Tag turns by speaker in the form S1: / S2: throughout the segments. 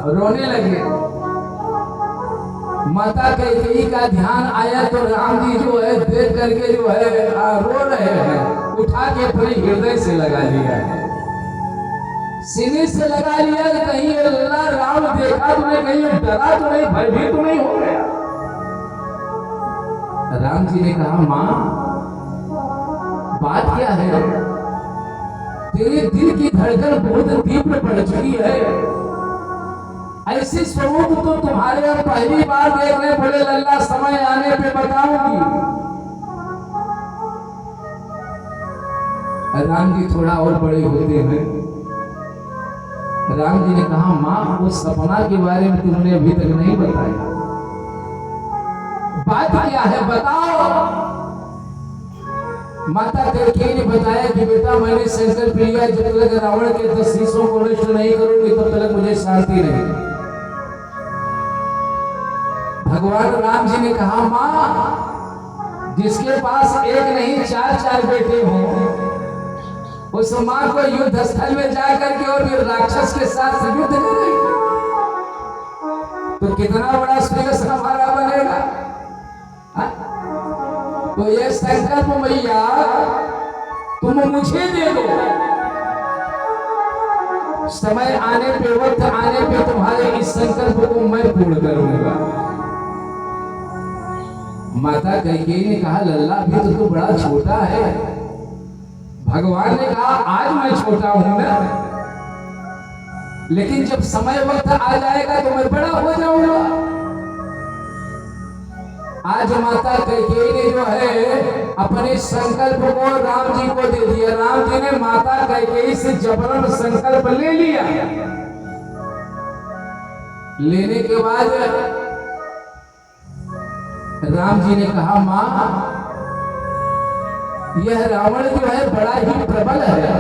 S1: रोने लगे। माता कैकेयी का ध्यान आया तो राम जी जो है देख करके जो है रो रहे हैं, उठा के अपने हृदय से लगा लिया, सीने से लगा लिया। कहीं अल्लाह राम देखा तुम्हें, कहीं डरा तो नहीं, भयभीत तो नहीं हो गया। राम जी ने कहा मां बात क्या है, तेरे दिल की धड़कन बहुत तीव्र पड़ चुकी है, ऐसे स्वरूप तो तुम्हारे अब पहली बार देखने पड़े लल्ला, समय आने पे बताऊंगी। राम जी थोड़ा और बड़े होते हैं। राम जी ने कहा मां उस सपना के बारे में तुमने अभी तक नहीं बताया, बात क्या है बताओ। माता कैकेयी ने बताया कि बेटा मैंने संकल्प लिया जब तक रावण के 10 शीशों को नष्ट नहीं करूंगी तब तक मुझे शांति नहीं। भगवान राम जी ने कहा मां जिसके पास एक नहीं 4 बेटे हों, उस मां को युद्ध स्थल में जाकर के और राक्षस के साथ युद्ध करेगी तो कितना बड़ा श्रेयस हमारा बनेगा। तो ये संकल्प मैया तुम मुझे दे दो, समय आने पे, वक्त आने पे तुम्हारे इस संकल्प को मैं पूर्ण करूंगा। माता कैकेयी ने कहा लल्ला अभी तो तू बड़ा छोटा है। भगवान ने कहा आज मैं छोटा हूं ना, लेकिन जब समय वक्त आ जाएगा तो मैं बड़ा हो जाऊंगा। आज माता कैकेयी ने जो है अपने संकल्प को राम जी को दे दिया। राम जी ने माता कैकेयी से जबरन संकल्प ले लिया। लेने के बाद राम जी ने कहा मां यह रावण जो है बड़ा ही प्रबल है।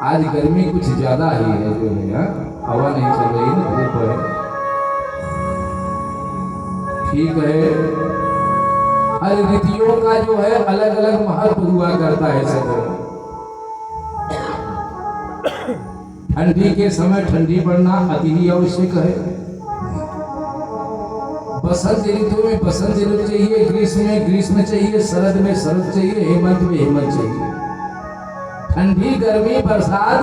S1: आज गर्मी कुछ ज्यादा ही है जो है, हवा नहीं चल रही ना, धूप है। ठीक है, हर ऋतुओं का जो है अलग अलग महत्व हुआ करता है सब। ठंडी के समय ठंडी पड़ना अति ही आवश्यक है। बसंत ऋतु में बसंत ऋतु चाहिए, ग्रीष्म में ग्रीष्म चाहिए, शरद में शरद चाहिए, हेमंत में हेमंत चाहिए। ठंडी गर्मी बरसात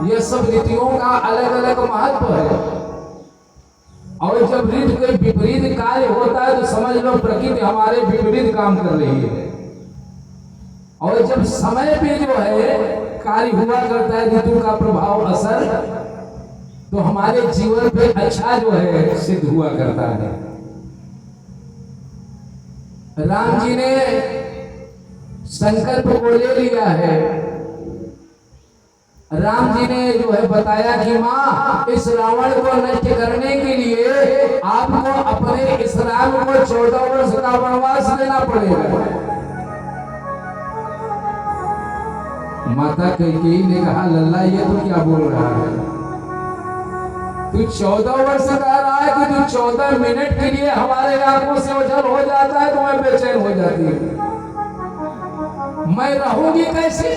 S1: ये सब ऋतुओं का अलग अलग महत्व है। और जब ऋतु कोई विपरीत कार्य होता है तो समझ लो प्रकृति हमारे विपरीत काम कर रही है। और जब समय पे जो है कार्य हुआ करता है ऋतु का प्रभाव असर, तो हमारे जीवन पे अच्छा जो है सिद्ध हुआ करता है। राम जी ने संकल्प को ले लिया है। राम जी ने जो है बताया कि मां इस रावण को नष्ट करने के लिए आपको अपने इस राम को 14 वर्ष का वनवास देना पड़ेगा। माता कैकेयी ने कहा लल्ला ये तो क्या बोल रहा है, तू 14 वर्ष कह रहा है कि तू 14 मिनट के लिए हमारे आंखों से ओझल हो जाता है तो मैं बेचैन हो जाती हूँ, मैं रहूंगी कैसे।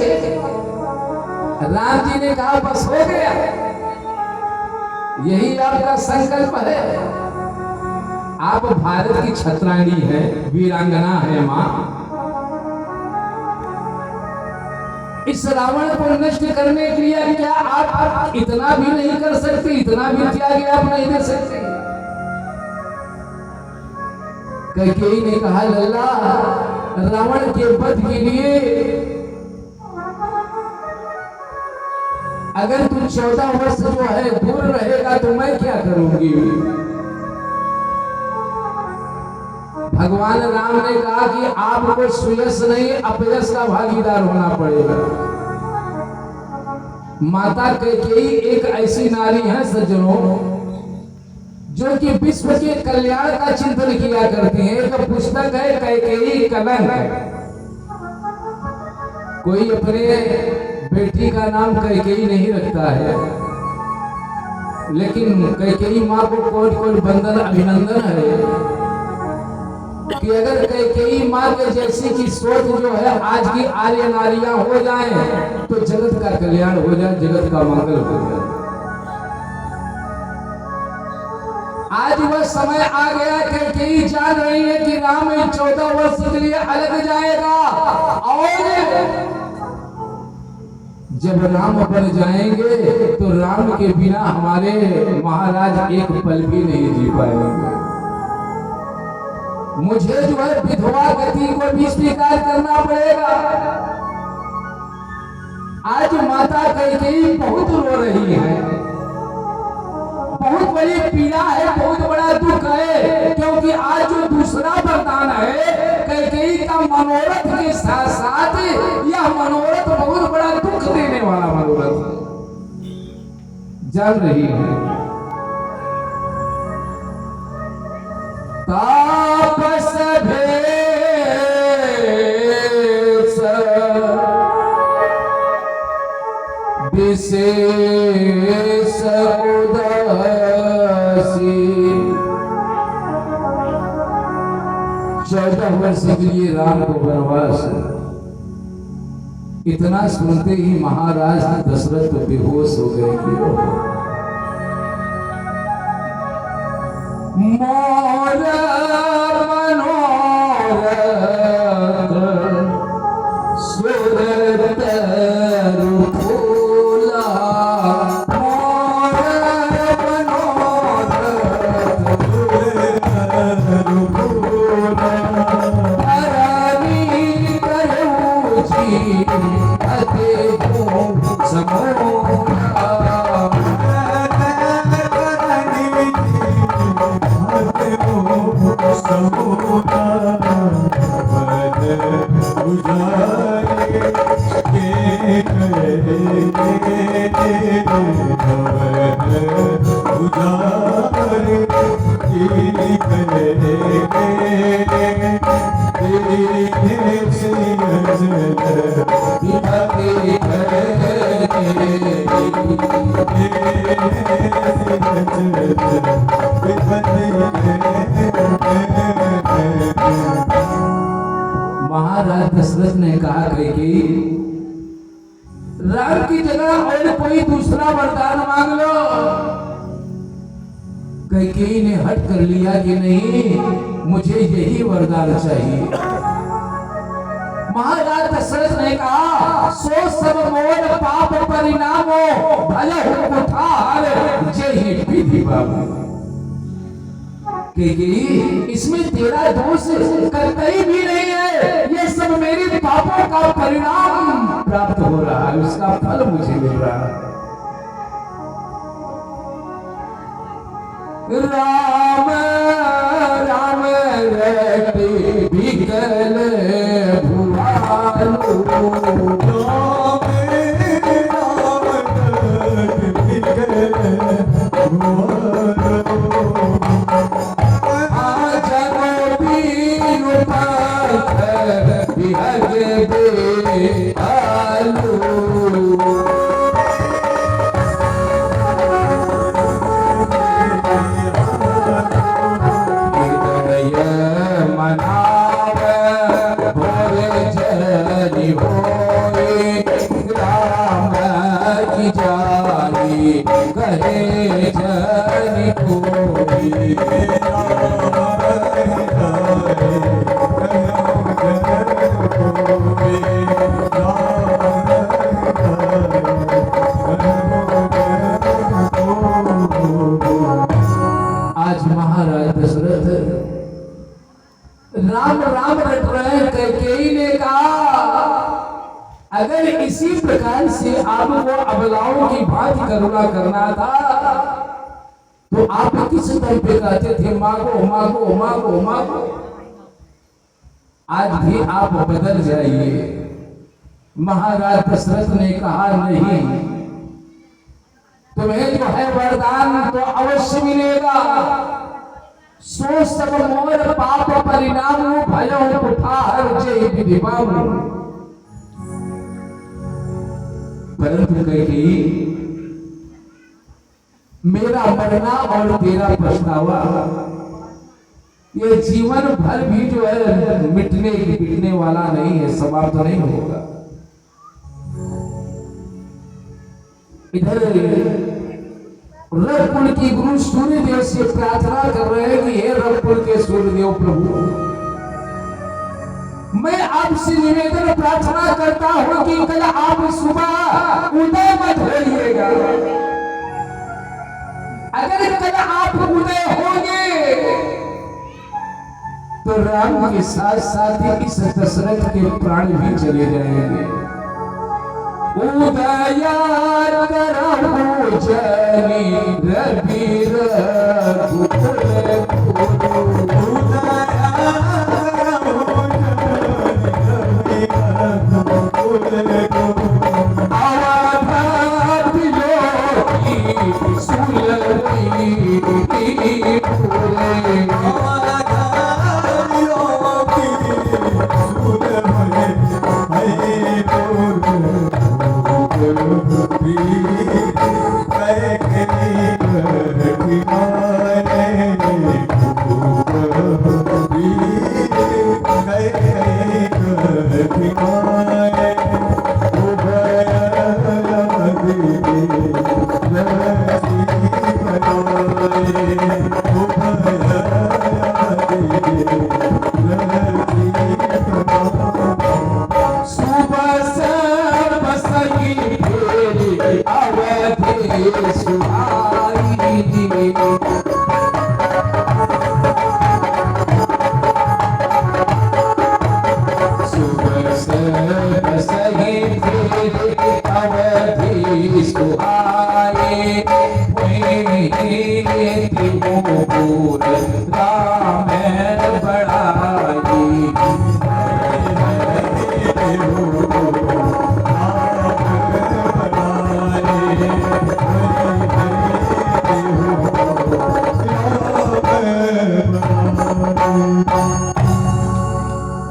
S1: राम जी ने कहा बस हो गया, यही आपका संकल्प है। आप भारत की छत्राणी है, वीरांगना है मां। इस रावण को नष्ट करने के लिए क्या आप इतना भी नहीं कर सकते, इतना भी त्याग आप नहीं दे सकते। कैकेयी ने कहा लल्ला रावण के वध के लिए अगर तू 14 वर्ष जो है दूर रहेगा तो मैं क्या करूंगी। भगवान राम ने कहा कि आपको सुयश नहीं अपयश का भागीदार होना पड़ेगा। माता कैकेयी एक ऐसी नारी है सज्जनों जो कि विश्व के कल्याण का चिंतन किया करती है। एक पुस्तक है कैकेयी कलंक। कोई अपने बेटी का नाम कैकेयी नहीं रखता है, लेकिन कैकेयी माँ को कोटि कोटि वंदन अभिनंदन है कि अगर कैकेयी माँ के जैसी की सोच जो है आज की आर्य नारियां हो जाए तो जगत का कल्याण हो जाए, जगत का मंगल हो जाए। आज वह समय आ गया कैकेयी जान रही है कि राम 14 वर्ष के लिए अलग जाएगा और जब राम बन जाएंगे तो राम के बिना हमारे महाराज एक पल भी नहीं जी पाएंगे। मुझे जो है विधवा गति को भी स्वीकार करना पड़ेगा। आज माता कैकेयी बहुत रो रही है, बहुत बड़ी पीड़ा है, बहुत बड़ा दुख है, क्योंकि आज जो दूसरा वरदान है कैकेयी का मनोरथ के साथ साथ यह मनोरथ बहुत बड़ा दुख देने वाला मनोरथ जान रही है। तापस भेष विशेष उदासी 14 वर्ष के लिए राम को वनवास। इतना सुनते ही महाराज दशरथ तो बेहोश हो गए कि मोर मनोरथ सुरत रूला, मोर मनोरथ हरानी करूँ जी अते महाराज दशरथ ने कहा कि राम की जगह और कोई दूसरा वरदान मांग लो। कैकेयी ने हट कर लिया कि नहीं, मुझे यही वरदान चाहिए। महाराज दशरथ ने कहा सो सब मोर पाप परिणामो भले कुठार जय विधि बाबू। इसमें तेरा दोष कतई भी नहीं है, ये सब मेरे पापों का परिणाम प्राप्त हो रहा है, उसका फल मुझे मिल रहा है। राम राम रटे बिकल भुआलो, आज महाराज दशरथ राम राम रट रहे। कैकेयी ने कहा अगर इसी प्रकार से आपको अबलाओं की भांति करुणा करना था तो आप किस तरह पे कहते थे मांगो मांगो मांगो मांगो। आज भी आप बदल जाइए। महाराज दशरथ ने कहा नहीं, तुम्हें जो है वरदान तो अवश्य मिलेगा। सो सब मोर पाप परिणाम भयो कुठार जय विधि बाबू। परंतु कैकेयी मेरा मरना और तेरा पछतावा ये जीवन भर भी जो है मिटने वाला नहीं है, समाप्त नहीं होगा। इधर रबकुल की गुरु सूर्यदेव से प्रार्थना कर रहे हैं कि हे रबकुल के सूर्यदेव प्रभु, मैं आपसे निवेदन प्रार्थना करता हूं कि कल आप सुबह उदय मत होइएगा। अगर कल आप उदय होंगे तो राम के साथ साथ ही इस दशरथ के प्राण भी चले जाएंगे। उदय करहु जनि रवि रघुकुल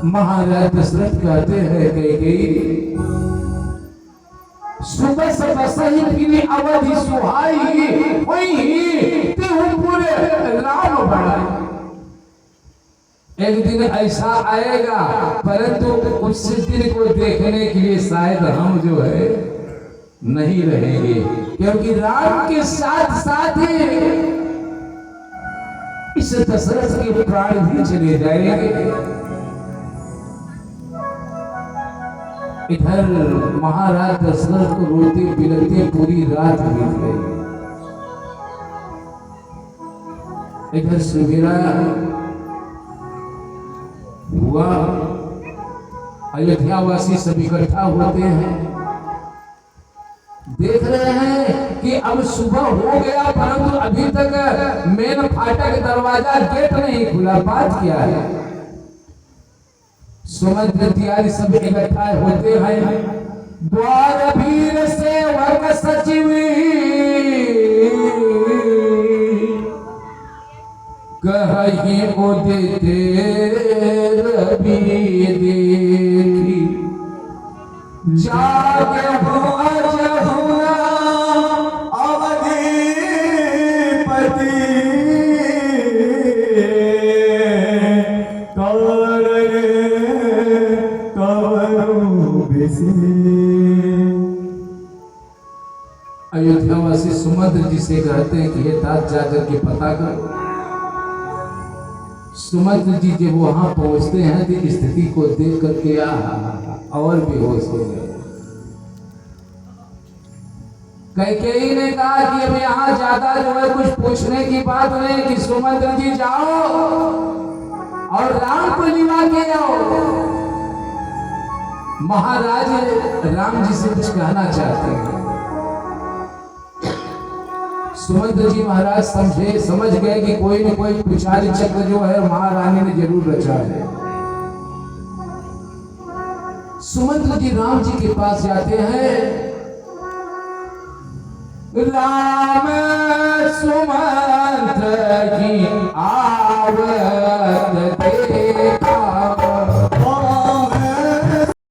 S1: महाराज दशरथ कहते हैं कि सुबह से बसही फिरी अवधि सुहाई होई पूरे राम बढ़ाई। एक दिन ऐसा आएगा परंतु उस दिन को देखने के लिए शायद हम जो है नहीं रहेंगे, क्योंकि राम के साथ साथ इस दशरथ के प्राण भी चले जाएंगे। इधर महाराज दशरथ को रोते बिलखते पूरी रात बीत गई। इधर सवेरा हुआ, अयोध्यावासी सब इकट्ठा होते हैं, देख रहे हैं कि अब सुबह हो गया परंतु अभी तक मेन फाटक दरवाजा गेट नहीं खुला। बात क्या है? सुमंत्र इत्यादि सब इकट्ठा होते हैं। द्वार भीर सेवक सचिव कहीं उदिते रवि देखी जागे अयोध्यावासी सुमंत्र जी से कहते हैं कि ये तात जाकर के पता करो। सुमंत्र जी जब वहां पहुंचते हैं तो स्थिति को देख करके और बेहोश हो गए। कैकेयी ने कहा कि अब यहाँ ज्यादा जो है कुछ पूछने की बात नहीं, कि सुमंत्र जी जाओ और राम को लिवा के आओ। महाराज राम जी से कुछ कहना चाहते हैं। सुमंत्र जी महाराज समझ गए कि कोई न कोई पुचारी चक्र जो है महारानी ने जरूर रचा है। सुमंत्र जी राम जी के पास जाते हैं। राम सुमंत्र की आव